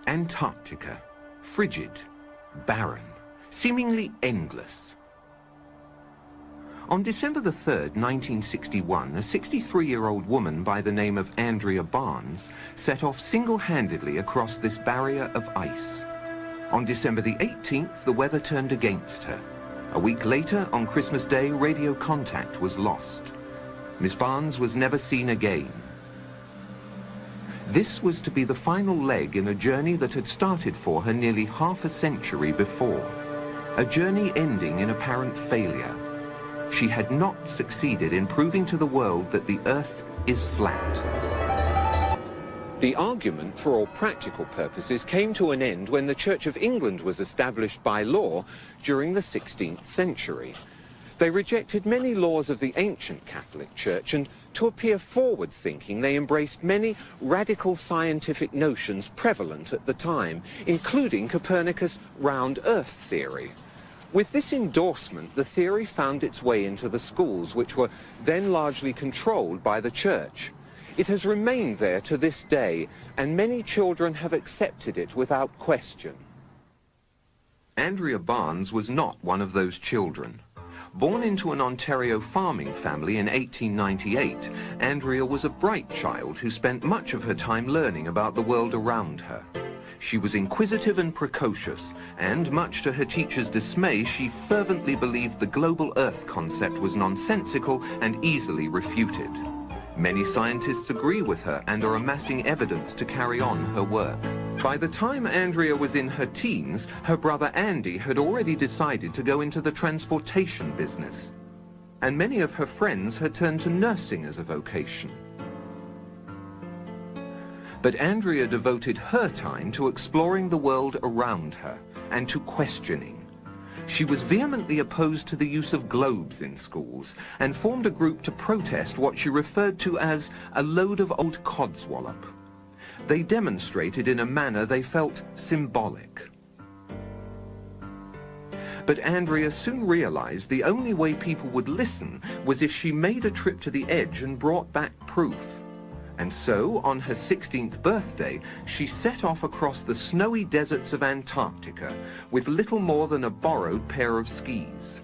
Antarctica, frigid, barren, seemingly endless. On December the 3rd, 1961, a 63-year-old woman by the name of Andrea Barnes set off single-handedly across this barrier of ice. On December the 18th, the weather turned against her. A week later, on Christmas Day, radio contact was lost. Miss Barnes was never seen again. This was to be the final leg in a journey that had started for her nearly half a century before. A journey ending in apparent failure. She had not succeeded in proving to the world that the Earth is flat. The argument, for all practical purposes, came to an end when the Church of England was established by law during the 16th century. They rejected many laws of the ancient Catholic Church, and to appear forward-thinking, they embraced many radical scientific notions prevalent at the time, including Copernicus' round Earth theory. With this endorsement, the theory found its way into the schools, which were then largely controlled by the Church. It has remained there to this day, and many children have accepted it without question. Andrea Barnes was not one of those children. Born into an Ontario farming family in 1898, Andrea was a bright child who spent much of her time learning about the world around her. She was inquisitive and precocious, and much to her teacher's dismay, she fervently believed the global Earth concept was nonsensical and easily refuted. Many scientists agree with her and are amassing evidence to carry on her work. By the time Andrea was in her teens, her brother Andy had already decided to go into the transportation business, and many of her friends had turned to nursing as a vocation. But Andrea devoted her time to exploring the world around her and to questioning. She was vehemently opposed to the use of globes in schools and formed a group to protest what she referred to as a load of old codswallop. They demonstrated in a manner they felt symbolic. But Andrea soon realized the only way people would listen was if she made a trip to the edge and brought back proof. And so, on her 16th birthday, she set off across the snowy deserts of Antarctica with little more than a borrowed pair of skis.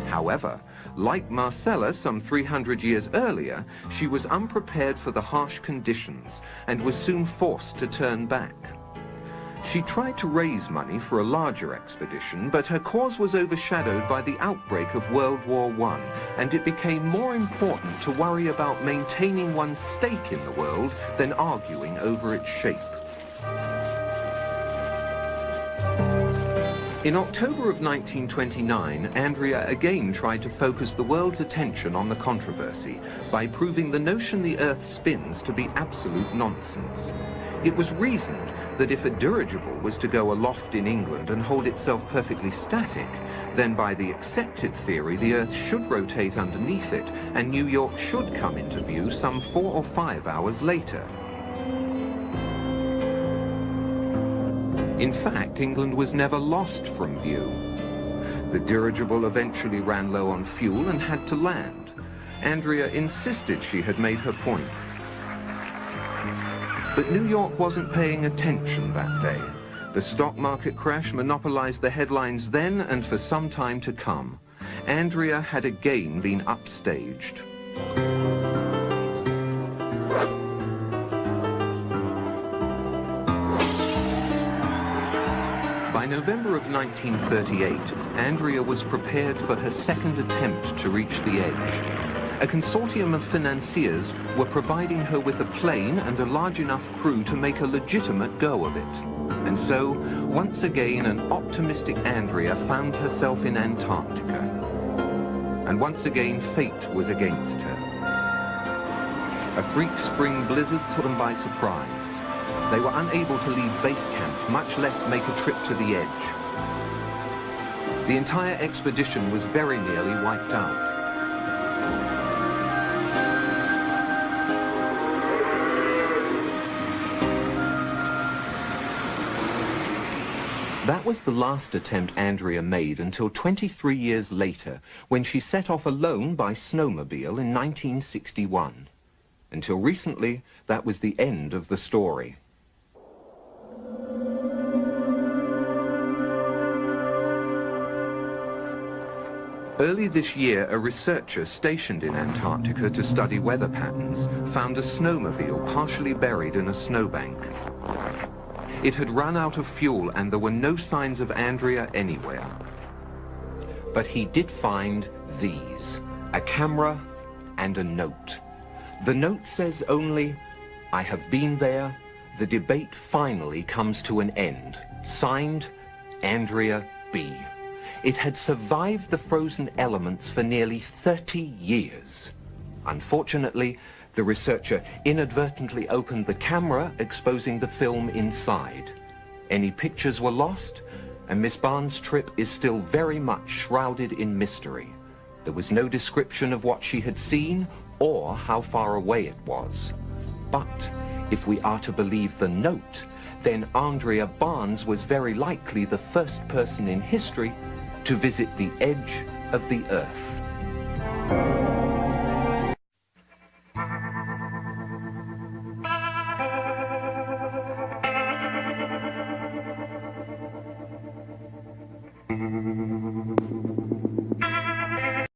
However, like Marcella some 300 years earlier, she was unprepared for the harsh conditions and was soon forced to turn back. She tried to raise money for a larger expedition, but her cause was overshadowed by the outbreak of World War I, and it became more important to worry about maintaining one's stake in the world than arguing over its shape. In October of 1929, Andrea again tried to focus the world's attention on the controversy by proving the notion the Earth spins to be absolute nonsense. It was reasoned that if a dirigible was to go aloft in England and hold itself perfectly static, then by the accepted theory the Earth should rotate underneath it and New York should come into view some 4 or 5 hours later. In fact, England was never lost from view. The dirigible eventually ran low on fuel and had to land. Andrea insisted she had made her point. But New York wasn't paying attention that day. The stock market crash monopolized the headlines then and for some time to come. Andrea had again been upstaged. By November of 1938, Andrea was prepared for her second attempt to reach the edge. A consortium of financiers were providing her with a plane and a large enough crew to make a legitimate go of it. And so, once again, an optimistic Andrea found herself in Antarctica. And once again, fate was against her. A freak spring blizzard took them by surprise. They were unable to leave base camp, much less make a trip to the edge. The entire expedition was very nearly wiped out. That was the last attempt Andrea made until 23 years later, when she set off alone by snowmobile in 1961. Until recently, that was the end of the story. Early this year, a researcher stationed in Antarctica to study weather patterns found a snowmobile partially buried in a snowbank. It had run out of fuel and there were no signs of Andrea anywhere. But he did find these, a camera and a note. The note says only, "I have been there. The debate finally comes to an end. Signed, Andrea B." It had survived the frozen elements for nearly 30 years. Unfortunately, the researcher inadvertently opened the camera, exposing the film inside. Any pictures were lost, and Miss Barnes' trip is still very much shrouded in mystery. There was no description of what she had seen or how far away it was. But if we are to believe the note, then Andrea Barnes was very likely the first person in history to visit the edge of the Earth.